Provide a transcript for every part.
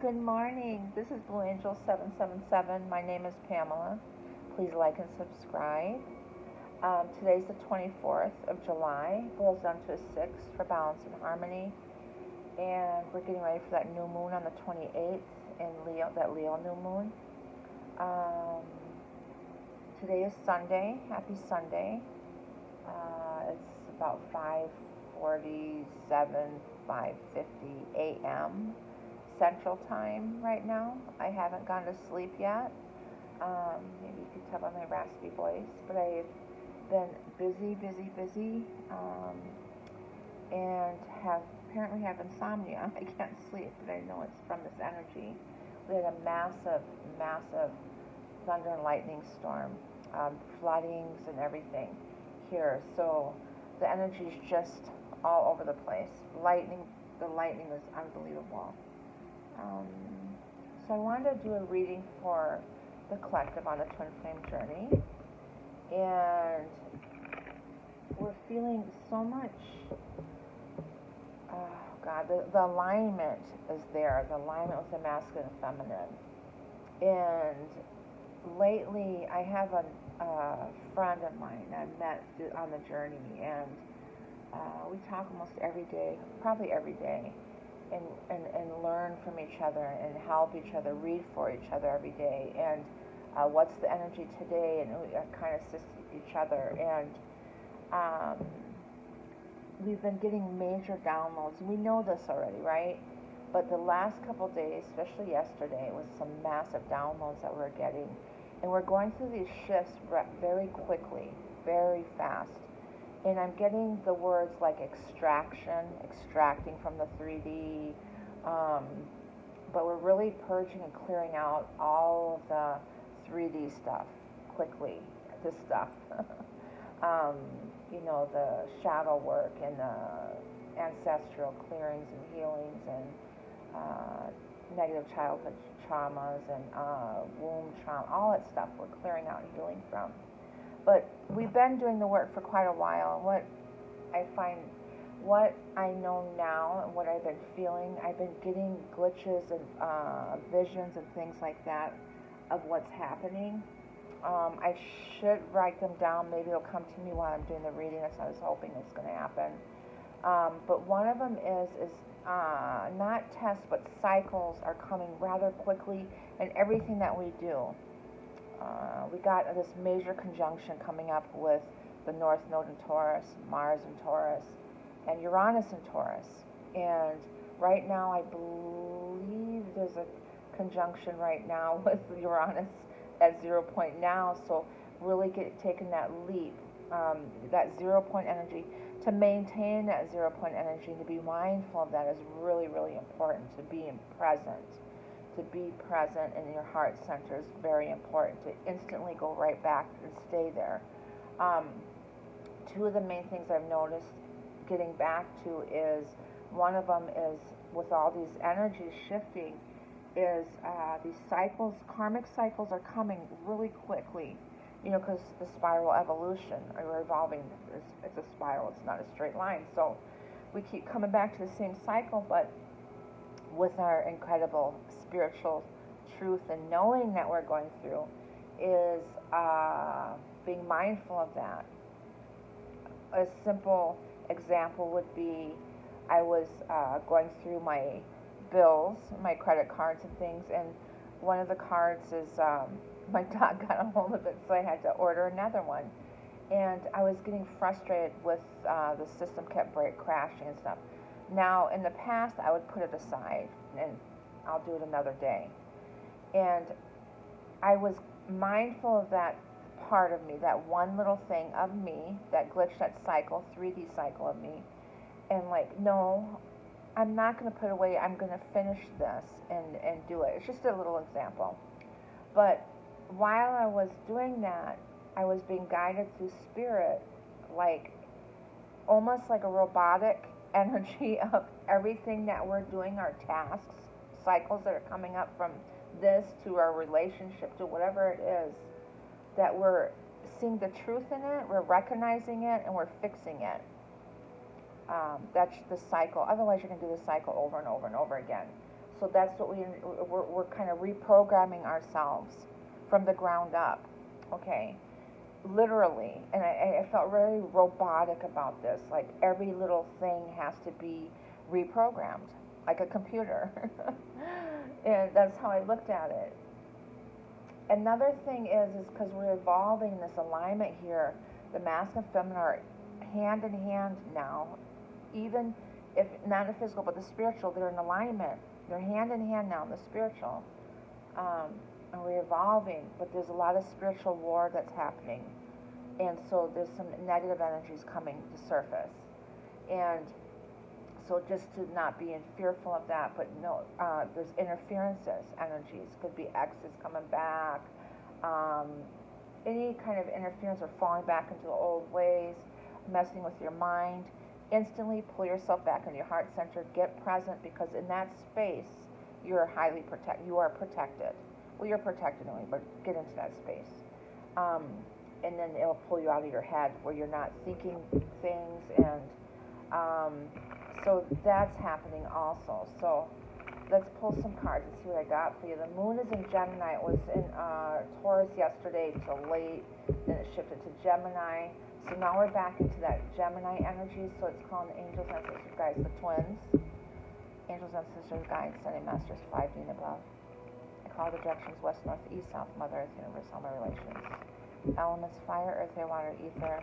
Good morning. This is Blue Angel 777. My name is Pamela. Please like and subscribe. Today's the 24th of July. Boils down to a 6 for balance and harmony. And we're getting ready for that new moon on the 28th in Leo, that Leo new moon. Today is Sunday. Happy Sunday. It's about 5:47, 5:50 a.m. Central Time right now. I haven't gone to sleep yet. Maybe you could tell by my raspy voice, but I've been busy, and apparently have insomnia. I can't sleep, but I know it's from this energy. We had a massive thunder and lightning storm, floodings and everything here. So the energy is just all over the place. The lightning was unbelievable. So I wanted to do a reading for the collective on the Twin Flame journey, and we're feeling so much. Oh God, the alignment is there. The alignment with the masculine and feminine. And lately, I have a friend of mine I met on the journey, and we talk almost every day, probably every day. And learn from each other and help each other, read for each other every day. And what's the energy today? And we kind of assist each other. And we've been getting major downloads. We know this already, right? But the last couple of days, especially yesterday, was some massive downloads that we're getting. And we're going through these shifts very quickly, very fast. And I'm getting the words like extracting from the 3D, but we're really purging and clearing out all of the 3D stuff quickly, this stuff. The shadow work and the ancestral clearings and healings and negative childhood traumas and womb trauma, all that stuff we're clearing out and healing from. But we've been doing the work for quite a while. What I know now and what I've been feeling, I've been getting glitches and visions and things like that of what's happening. I should write them down. Maybe it'll come to me while I'm doing the reading. That's what I was hoping is going to happen. But one of them is not tests, but cycles are coming rather quickly in everything that we do. We got this major conjunction coming up with the North Node in Taurus, Mars in Taurus, and Uranus in Taurus. And right now, I believe there's a conjunction right now with Uranus at 0 point now. So really taking that leap, that 0 point energy, to maintain that 0 point energy, to be mindful of that is really, really important. To be present. To be present in your heart center is very important. To instantly go right back and stay there. Two of the main things I've noticed getting back to is, one of them is with all these energies shifting, is these cycles, karmic cycles are coming really quickly, because the spiral evolution, or evolving, it's a spiral, it's not a straight line. So we keep coming back to the same cycle, but with our incredible spiritual truth and knowing that we're going through is being mindful of that. A simple example would be, I was going through my bills, my credit cards and things, and one of the cards is, my dog got a hold of it, so I had to order another one. And I was getting frustrated with the system kept crashing and stuff. Now, in the past, I would put it aside, and I'll do it another day. And I was mindful of that part of me, that one little thing of me, that glitch, that cycle, 3D cycle of me, and no, I'm not going to put it away. I'm going to finish this and do it. It's just a little example. But while I was doing that, I was being guided through spirit, almost like a robotic energy of everything that we're doing, our tasks, cycles that are coming up from this to our relationship to whatever it is, that we're seeing the truth in it, we're recognizing it, and we're fixing it. That's the cycle. Otherwise, you're going to do the cycle over and over and over again. So that's what we're kind of reprogramming ourselves from the ground up. Okay, literally, and I felt very robotic about this. Like every little thing has to be reprogrammed, like a computer. And that's how I looked at it. Another thing is because we're evolving this alignment here, the masculine and feminine are hand in hand now, even if not the physical but the spiritual, they're in alignment. They're hand in hand now in the spiritual. And we're evolving, but there's a lot of spiritual war that's happening. And so there's some negative energies coming to surface. And so just to not be fearful of that, but no, there's interferences, energies. Could be exes coming back, any kind of interference or falling back into the old ways, messing with your mind. Instantly pull yourself back into your heart center, get present, because in that space, you're highly protected. You are protected. Well, you're protected anyway, but get into that space. And then it'll pull you out of your head where you're not thinking things, and so that's happening also. So let's pull some cards and see what I got for you. The moon is in Gemini. It was in Taurus yesterday till late, then it shifted to Gemini. So now we're back into that Gemini energy. So it's calling the angels, ancestors, guides, the twins. Angels, ancestors, guides, sending masters, 5D and above. I call the directions west, north, east, south, Mother Earth, universe, all my relations. Elements, fire, earth, air, water, ether,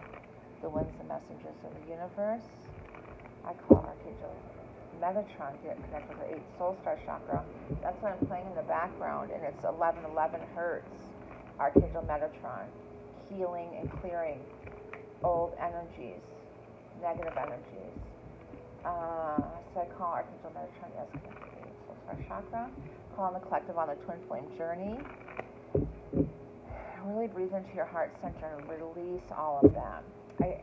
the winds, the messengers of the universe. I call Archangel Metatron to get connected with the 8th soul star chakra. That's what I'm playing in the background, and it's 1111 hertz. Archangel Metatron, healing and clearing old energies, negative energies. So I call Archangel Metatron, yes, connected to the 8th soul star chakra. Call on the collective on the twin flame journey. Really breathe into your heart center and release all of that.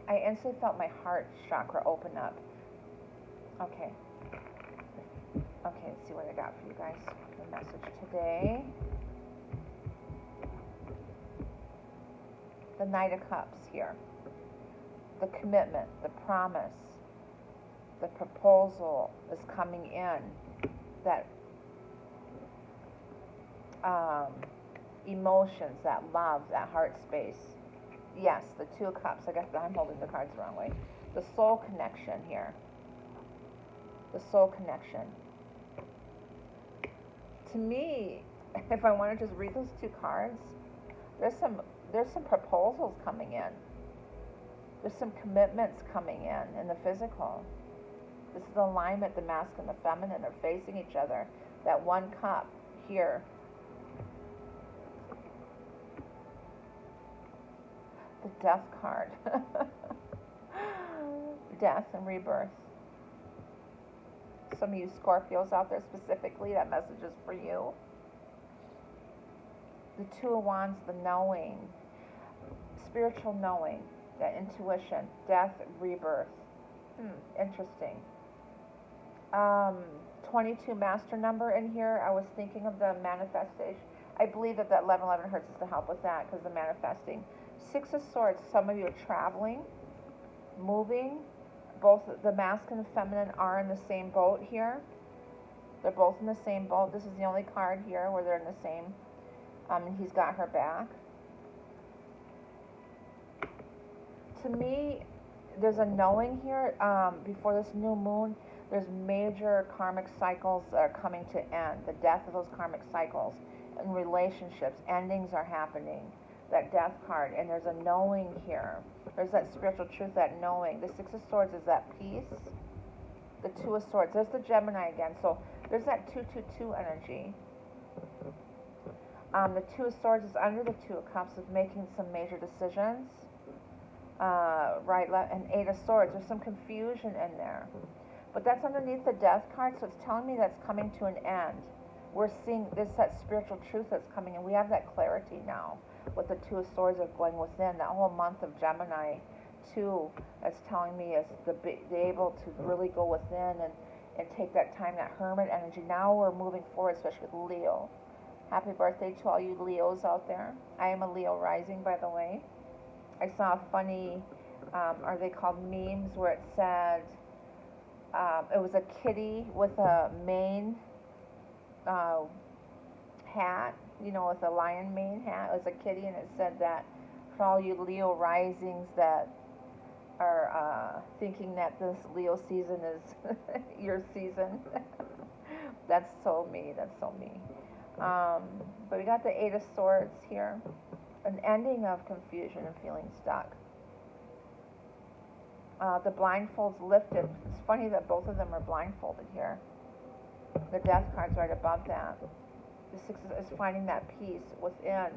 I instantly felt my heart chakra open up. Okay, let's see what I got for you guys. The message today. The Knight of Cups here. The commitment, the promise, the proposal is coming in. That emotions, that love, that heart space. Yes, the 2 of Cups. I guess I'm holding the cards the wrong way. The soul connection here. The soul connection. To me, if I want to just read those 2 cards, there's some proposals coming in. There's some commitments coming in the physical. This is the alignment, the masculine and the feminine are facing each other. That 1 cup here. The Death card. Death and rebirth. Some of you Scorpios out there specifically, that message is for you. The 2 of Wands, the knowing, spiritual knowing, that intuition, death, rebirth. Interesting. 22 master number in here. I was thinking of the manifestation. I believe that 1111 hertz is to help with that because the manifesting. 6 of Swords, some of you are traveling, moving. Both the masculine and feminine are in the same boat here. They're both in the same boat. This is the only card here where they're in the same. He's got her back. To me, there's a knowing here. Before this new moon, there's major karmic cycles that are coming to end. The death of those karmic cycles. In relationships, endings are happening. That Death card, and there's a knowing here. There's that spiritual truth, that knowing. The 6 of Swords is that peace. The 2 of Swords, there's the Gemini again. So there's that 222 energy. The 2 of Swords is under the 2 of Cups of making some major decisions. Right, left, and 8 of Swords. There's some confusion in there. But that's underneath the Death card, so it's telling me that's coming to an end. We're seeing this, that spiritual truth that's coming, and we have that clarity now. What the 2 of Swords are going within, that whole month of Gemini, too, that's telling me is to be able to really go within and take that time, that hermit energy. Now we're moving forward, especially with Leo. Happy birthday to all you Leos out there. I am a Leo rising, by the way. I saw a funny, are they called memes, where it said, it was a kitty with a mane, you know, with a lion mane hat. It was a kitty, and it said that for all you Leo risings that are thinking that this Leo season is your season. That's so me. That's so me. But we got the Eight of Swords here, an ending of confusion and feeling stuck. The blindfold's lifted. It's funny that both of them are blindfolded here. The Death card's right above that. The Six is finding that peace within,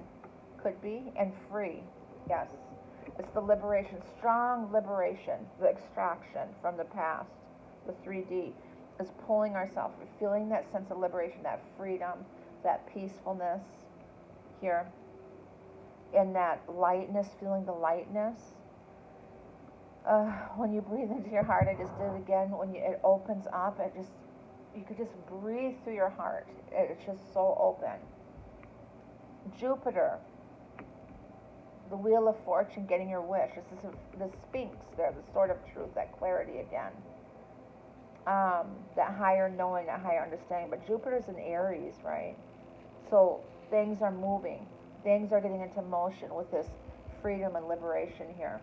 could be, and free. Yes. It's the liberation, strong liberation, the extraction from the past. The 3D is pulling ourselves, feeling that sense of liberation, that freedom, that peacefulness here. And that lightness, feeling the lightness. When you breathe into your heart, I just did it again. When it opens up, you could just breathe through your heart. It's just so open. Jupiter, the Wheel of Fortune, getting your wish. This is the Sphinx there, the Sword of Truth, that clarity again. That higher knowing, that higher understanding. But Jupiter's in Aries, right? So things are moving. Things are getting into motion with this freedom and liberation here.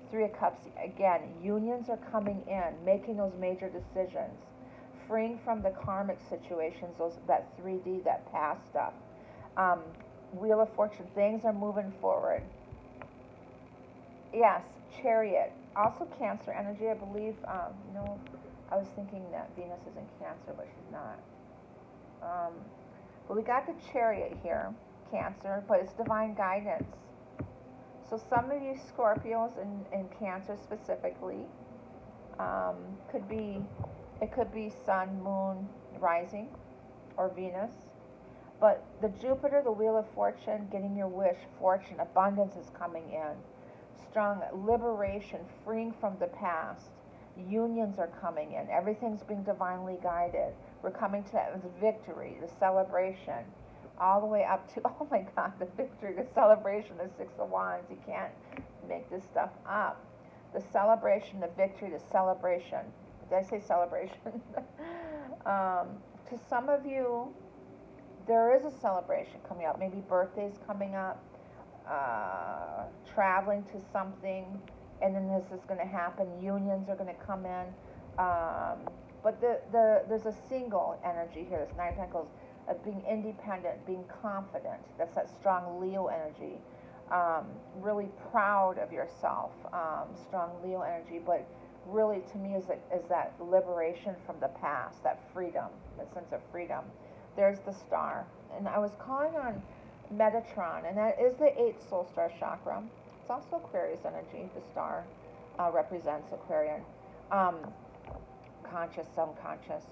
Three of Cups, again, unions are coming in, making those major decisions, freeing from the karmic situations, that 3D, that past stuff. Wheel of Fortune, things are moving forward. Yes, Chariot, also Cancer energy, I believe. No, I was thinking that Venus is in Cancer, but she's not. But we got the Chariot here, Cancer, but it's divine guidance. So some of you Scorpios in Cancer specifically, it could be Sun, Moon, rising, or Venus. But the Jupiter, the Wheel of Fortune, getting your wish, fortune, abundance is coming in. Strong liberation, freeing from the past. Unions are coming in. Everything's being divinely guided. We're coming to that victory, the celebration. All the way up to, oh my God, the victory, the celebration, the Six of Wands. You can't make this stuff up. The celebration, the victory, the celebration. Did I say celebration? To some of you, there is a celebration coming up. Maybe birthdays coming up, traveling to something, and then this is going to happen. Unions are going to come in. But there's a single energy here. This Nine of Pentacles. Being independent, being confident. That's that strong Leo energy. Really proud of yourself. Strong Leo energy, but really to me is that liberation from the past, that freedom, that sense of freedom. There's the star. And I was calling on Metatron, and that is the 8th soul star chakra. It's also Aquarius energy. The star represents Aquarian. Conscious, subconscious,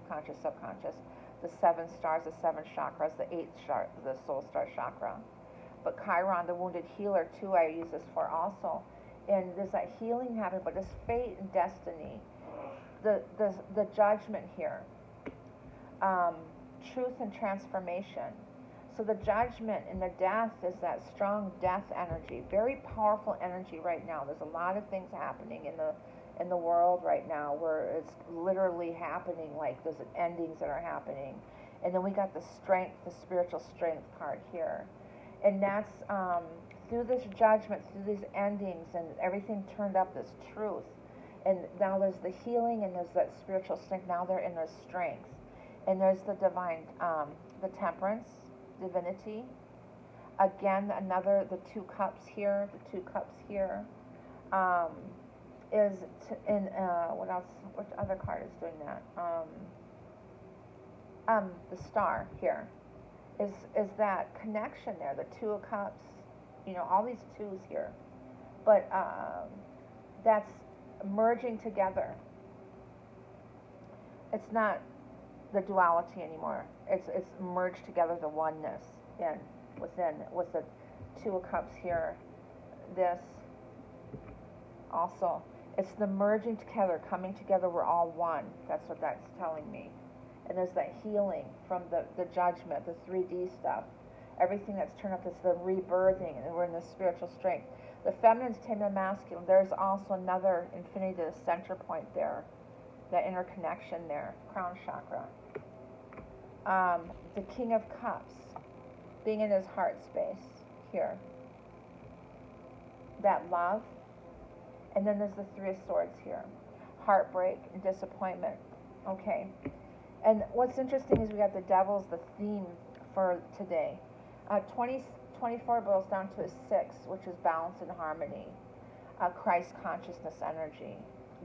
conscious, subconscious. The 7 stars, the 7 chakras, the 8th star, the soul star chakra. But Chiron, the wounded healer, too, I use this for also. And there's that healing happening, but there's fate and destiny. The judgment here. Truth and transformation. So the judgment and the death is that strong death energy. Very powerful energy right now. There's a lot of things happening in the world right now where it's literally happening, like there's endings that are happening. And then we got the strength, the spiritual strength card here. And that's through this judgment, through these endings, and everything turned up this truth. And now there's the healing and there's that spiritual strength. Now they're in their strength. And there's the divine, the temperance, divinity. Again, the 2 cups here, the 2 cups here. What else? Which other card is doing that? The star here is that connection there. The 2 of Cups, all these 2s here, but that's merging together. It's not the duality anymore. It's merged together, the oneness within with the 2 of Cups here. This also. It's the merging together, coming together, we're all one. That's what that's telling me. And there's that healing from the judgment, the 3D stuff. Everything that's turned up is the rebirthing, and we're in the spiritual strength. The feminine's taming the masculine. There's also another infinity to the center point there. That interconnection there, crown chakra. The King of Cups being in his heart space here. That love. And then there's the Three of Swords here. Heartbreak and disappointment. Okay. And what's interesting is we got the Devil's the theme for today. 24 boils down to a 6, which is balance and harmony. Christ consciousness energy.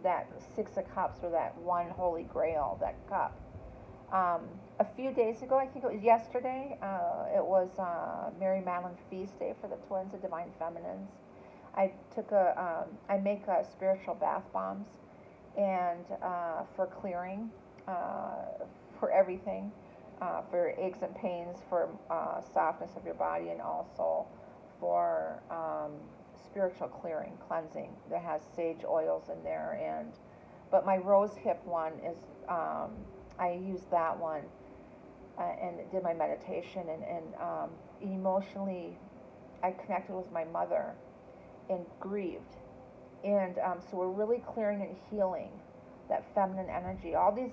That 6 of Cups, or that one holy grail, that cup. A few days ago, I think it was yesterday, it was Mary Madeline Feast Day for the twins, the Divine Feminines. I make spiritual bath bombs, and for clearing, for everything, for aches and pains, for softness of your body, and also for spiritual clearing, cleansing. That has sage oils in there, but my rose hip one is, I used that one and did my meditation, and emotionally I connected with my mother and grieved. And so we're really clearing and healing that feminine energy. All this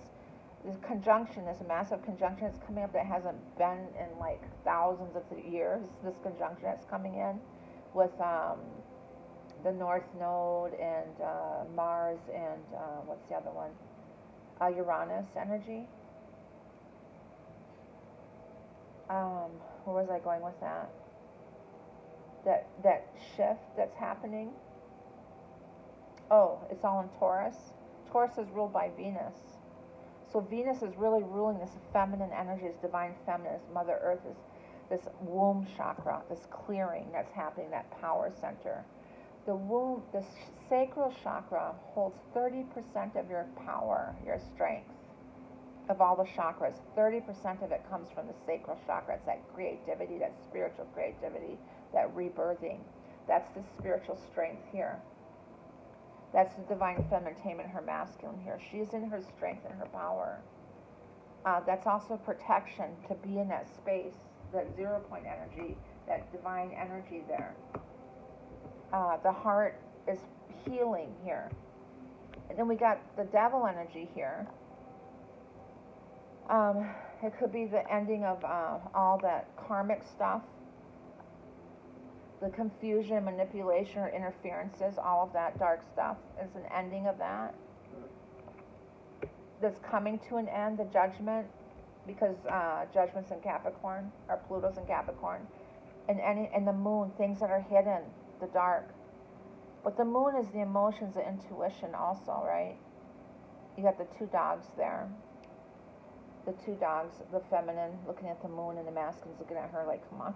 conjunction, this massive conjunction that's coming up that hasn't been in like thousands of years, this conjunction that's coming in with the North Node and Mars and what's the other one? Uranus energy. Where was I going with that? That shift that's happening. Oh, it's all in Taurus. Taurus is ruled by Venus. So Venus is really ruling this feminine energy, this divine feminine, this Mother Earth, this womb chakra, this clearing that's happening, that power center. The womb, the sacral chakra holds 30% of your power, your strength. Of all the chakras, 30% of it comes from the sacral chakra. It's that creativity, that spiritual creativity, that rebirthing. That's the spiritual strength here. That's the divine feminine taming her masculine here. She's in her strength and her power. That's also protection, to be in that space, that 0 point energy, that divine energy there. The heart is healing here. And then we got the Devil energy here. It could be the ending of all that karmic stuff, the confusion, manipulation, or interferences, all of that dark stuff is an ending of that. That's coming to an end, the judgment, because judgment's in Capricorn, or Pluto's in Capricorn, and the moon, things that are hidden, the dark. But the moon is the emotions, the intuition also, right? You got the two dogs there. The two dogs, the feminine looking at the moon, and the masculine's looking at her like, come on.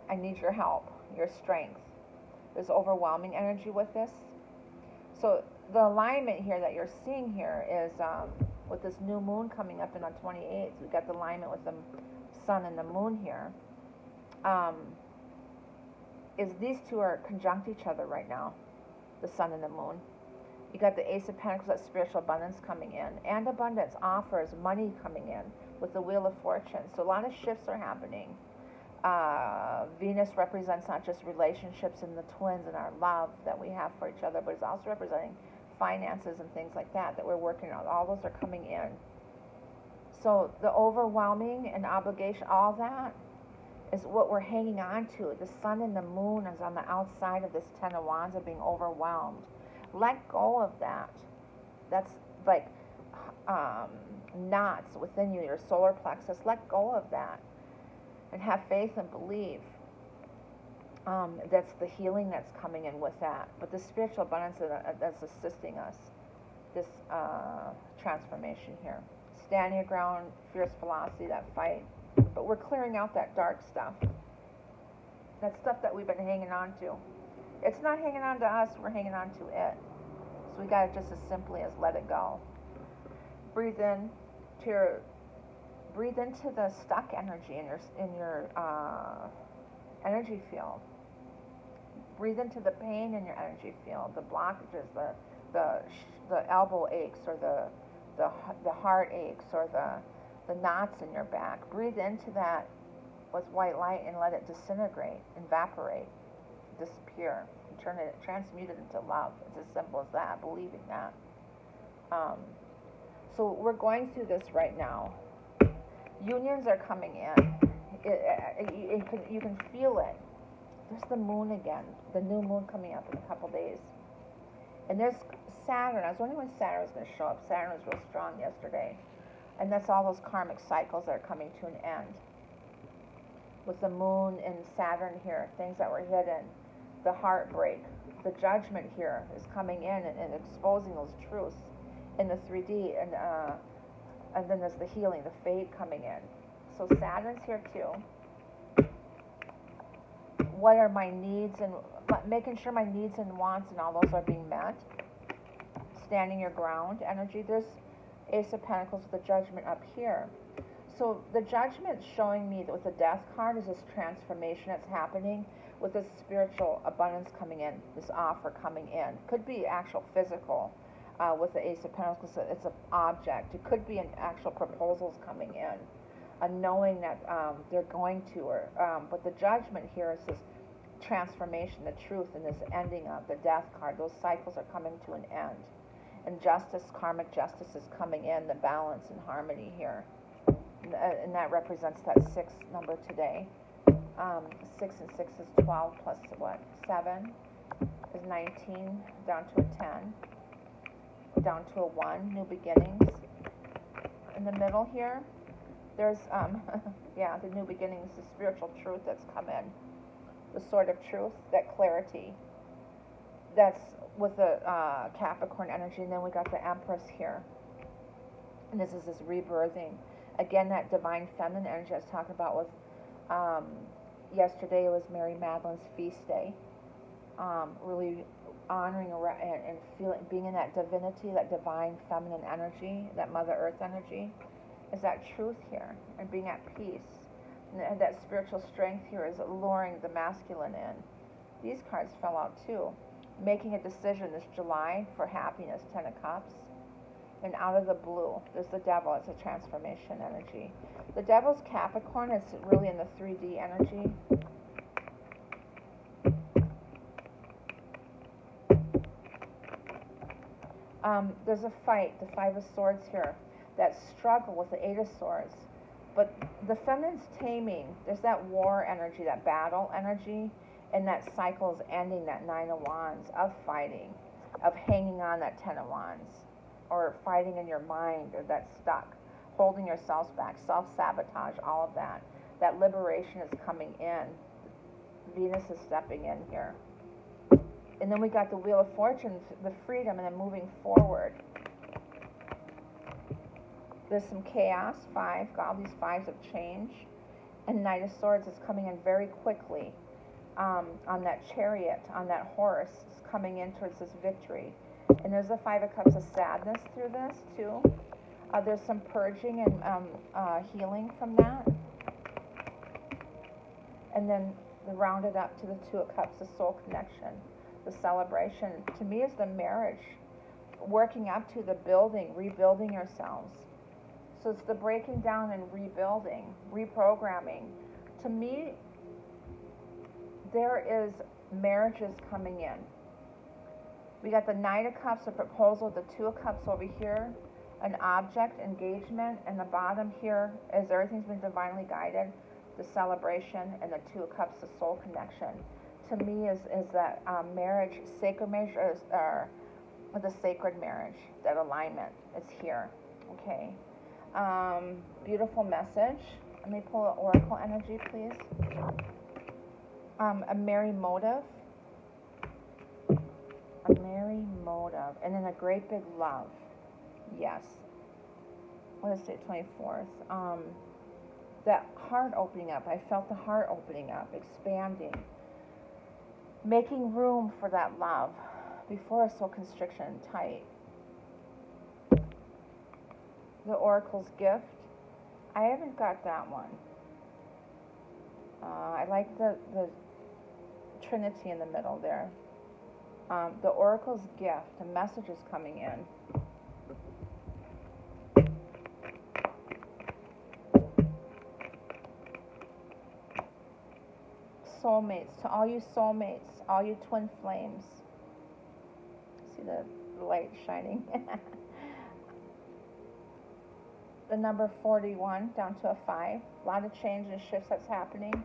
I need your help, your strength. There's overwhelming energy with this. So the alignment here that you're seeing here is with this new moon coming up in on 28th. We've got the alignment with the sun and the moon here. Is these two are conjunct each other right now, the sun and the moon. You got the Ace of Pentacles, that spiritual abundance coming in, and abundance offers money coming in with the Wheel of Fortune. So a lot of shifts are happening. Venus represents not just relationships and the twins and our love that we have for each other, but it's also representing finances and things like that we're working on. All those are coming in. So the overwhelming and obligation, all that is what we're hanging on to. The sun and the moon is on the outside of this Ten of Wands of being overwhelmed. Let go of that. That's like knots within you, your solar plexus. Let go of that and have faith and believe. That's the healing that's coming in with that. But the spiritual abundance that's assisting us, this transformation here. Standing your ground, fierce velocity, that fight. But we're clearing out that dark stuff. That stuff that we've been hanging on to. It's not hanging on to us, we're hanging on to it. So we got it just as simply as let it go. Breathe in to breathe into the stuck energy in your energy field. Breathe into the pain in your energy field, the blockages, the elbow aches, or the heart aches, or the knots in your back. Breathe into that with white light and let it disintegrate, evaporate, disappear, transmute it into love. It's as simple as that, believing that. So we're going through this right now. Unions are coming in. You can feel it. There's the moon again, the new moon coming up in a couple days. And there's Saturn. I was wondering when Saturn was going to show up. Saturn was real strong yesterday. And that's all those karmic cycles that are coming to an end. With the moon and Saturn here, things that were hidden, the heartbreak, the judgment here is coming in and exposing those truths in the 3D. And then there's the healing, the fade coming in. So Saturn's here too. What are my needs, and making sure my needs and wants and all those are being met. Standing your ground energy. There's Ace of Pentacles with the Judgment up here. So the Judgment showing me that with the Death card is this transformation that's happening with this spiritual abundance coming in, this offer coming in. Could be actual physical with the Ace of Pentacles. It's an object. It could be an actual proposals coming in. Knowing that they're going to, but the Judgment here is this transformation, the truth, and this ending of the Death card. Those cycles are coming to an end. And justice, karmic justice is coming in, the balance and harmony here. And that represents that 6 number today. 6 and 6 is 12 plus what? 7 is 19, down to a 10, down to a 1, new beginnings. In the middle here, there's, yeah, the new beginnings, the spiritual truth that's come in. The sword of truth, that clarity. That's with the Capricorn energy. And then we got the Empress here. And this is this rebirthing. Again, that divine feminine energy I was talking about with, yesterday it was Mary Madeleine's feast day. Really honoring and feeling, being in that divinity, that divine feminine energy, that Mother Earth energy. Is that truth here, and being at peace. And that spiritual strength here is luring the masculine in. These cards fell out too. Making a decision this July for happiness, 10 of Cups. And out of the blue, there's the Devil. It's a transformation energy. The Devil's Capricorn. It's really in the 3D energy. There's a fight, the 5 of Swords here. That struggle with the 8 of Swords. But the feminine's taming. There's that war energy, that battle energy, and that cycle is ending, that 9 of Wands, of fighting, of hanging on, that 10 of Wands, or fighting in your mind, or that stuck, holding yourselves back, self-sabotage, all of that. That liberation is coming in. Venus is stepping in here. And then we got the Wheel of Fortune, the freedom, and then moving forward. There's some chaos, 5, got all these 5s of change. And Knight of Swords is coming in very quickly on that chariot, on that horse, is coming in towards this victory. And there's the 5 of Cups of sadness through this, too. There's some purging and healing from that. And then the rounded up to the 2 of Cups, the soul connection, the celebration. To me, is the marriage, working up to the building, rebuilding yourselves. So it's the breaking down and rebuilding, reprogramming. To me, there is marriages coming in. We got the Knight of Cups, a proposal, the 2 of Cups over here, an object, engagement, and the bottom here is everything's been divinely guided, the celebration, and the 2 of Cups, the soul connection. To me is that marriage, sacred marriage, or the sacred marriage, that alignment is here, okay? Beautiful message. Let me pull an oracle energy, please. A merry motive. A merry motive. And then a great big love. Yes. What is it, 24th? That heart opening up. I felt the heart opening up, expanding. Making room for that love before it's so constriction and tight. The Oracle's Gift. I haven't got that one. I like the Trinity in the middle there. The Oracle's Gift. A message is coming in. Soulmates. To all you soulmates, all you twin flames. See the light shining. the number 41 down to a 5. A lot of change and shifts that's happening.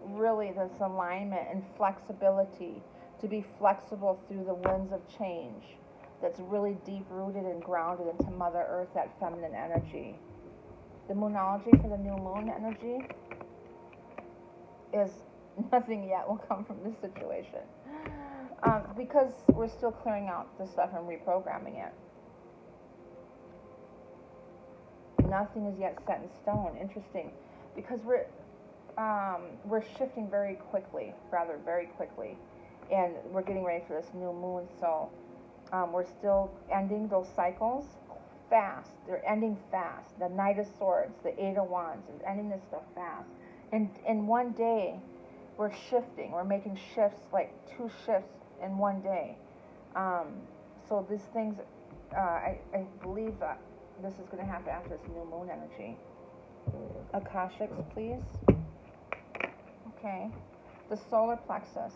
Really, this alignment and flexibility, to be flexible through the winds of change. That's really deep rooted and grounded into Mother Earth, that feminine energy. The moonology for the new moon energy is nothing yet will come from this situation. Because we're still clearing out the stuff and reprogramming it. Nothing is yet set in stone. Interesting, because we're shifting very quickly, very quickly, and we're getting ready for this new moon. So we're still ending those cycles fast. They're ending fast. The Knight of Swords, the Eight of Wands, is ending this stuff fast. And in one day, we're shifting. We're making shifts, like 2 shifts in one day. So these things, I believe that this is going to happen after this new moon energy. Akashics, please. Okay. The solar plexus,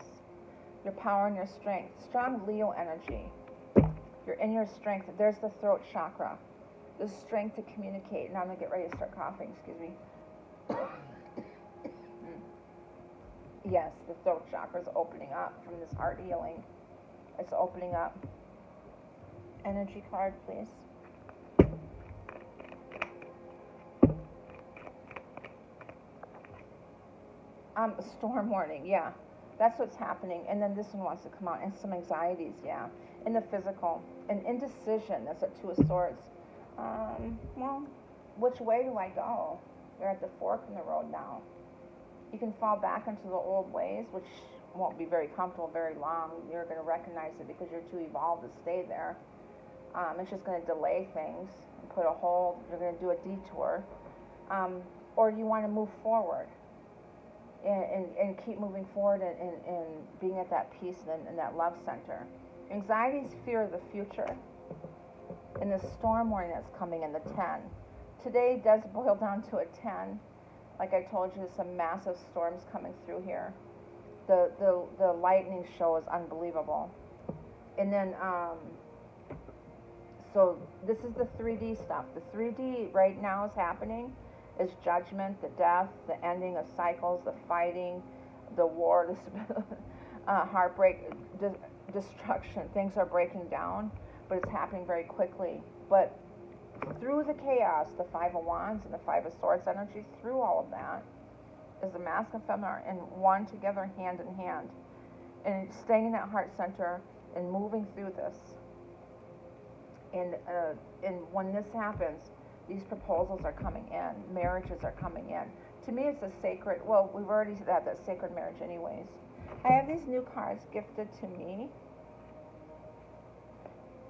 your power and your strength. Strong Leo energy. Your inner strength. There's the throat chakra. The strength to communicate. Now I'm going to get ready to start coughing. Excuse me. Yes, the throat chakra is opening up from this heart healing. It's opening up. Energy card, please. Storm warning, yeah. That's what's happening. And then this one wants to come out. And some anxieties, yeah. In the physical. An indecision, that's a 2 of Swords. Well, which way do I go? You're at the fork in the road now. You can fall back into the old ways, which won't be very comfortable very long. You're going to recognize it because you're too evolved to stay there. It's just going to delay things and put a hold. You're going to do a detour. Or you want to move forward and keep moving forward and being at that peace and that love center. Anxiety is fear of the future. And the storm warning that's coming in the 10. Today does boil down to a 10. Like I told you, there's some massive storms coming through here. The lightning show is unbelievable. And then, so this is the 3D stuff. The 3D right now is happening is judgment, the death, the ending of cycles, the fighting, the war, the heartbreak, destruction. Things are breaking down, but it's happening very quickly. But through the chaos, the 5 of Wands and the 5 of Swords energy, through all of that, is the masculine and feminine and one together, hand in hand. And staying in that heart center and moving through this. And when this happens, these proposals are coming in, marriages are coming in. To me, it's a sacred, well, we've already had that sacred marriage anyways. I have these new cards gifted to me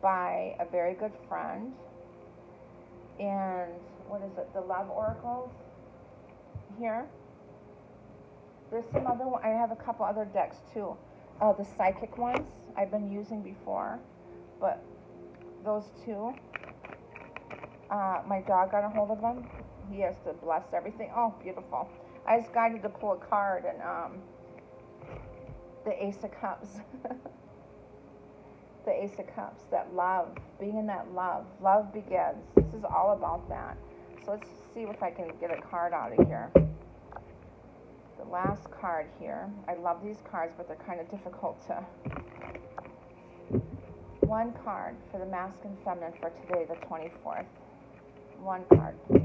by a very good friend. And what is it? The Love Oracles here. There's some other one. I have a couple other decks too. The psychic ones I've been using before, but those two. My dog got a hold of them. He has to bless everything. Oh, beautiful. I was guided to pull a card, and the Ace of Cups. The Ace of Cups, that love, being in that love. Love begins. This is all about that. So let's see if I can get a card out of here. The last card here. I love these cards, but they're kind of difficult to... One card for the masculine and feminine for today, the 24th. One card, please.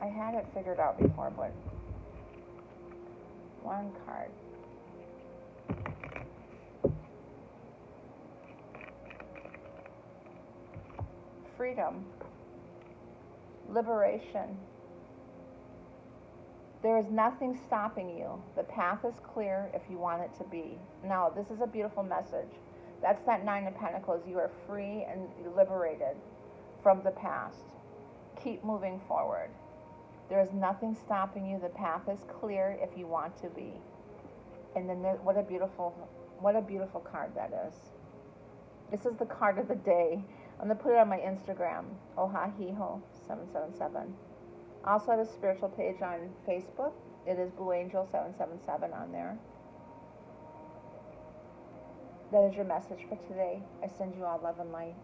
I had it figured out before, but... One card. Freedom, liberation. There is nothing stopping you. The path is clear if you want it to be. Now, this is a beautiful message. That's that 9 of Pentacles. You are free and liberated from the past. Keep moving forward. There is nothing stopping you. The path is clear if you want to be. And then what a beautiful card that is. This is the card of the day. I'm going to put it on my Instagram, Ohahiho777. I also have a spiritual page on Facebook. It is Blue Angel 777 on there. That is your message for today. I send you all love and light.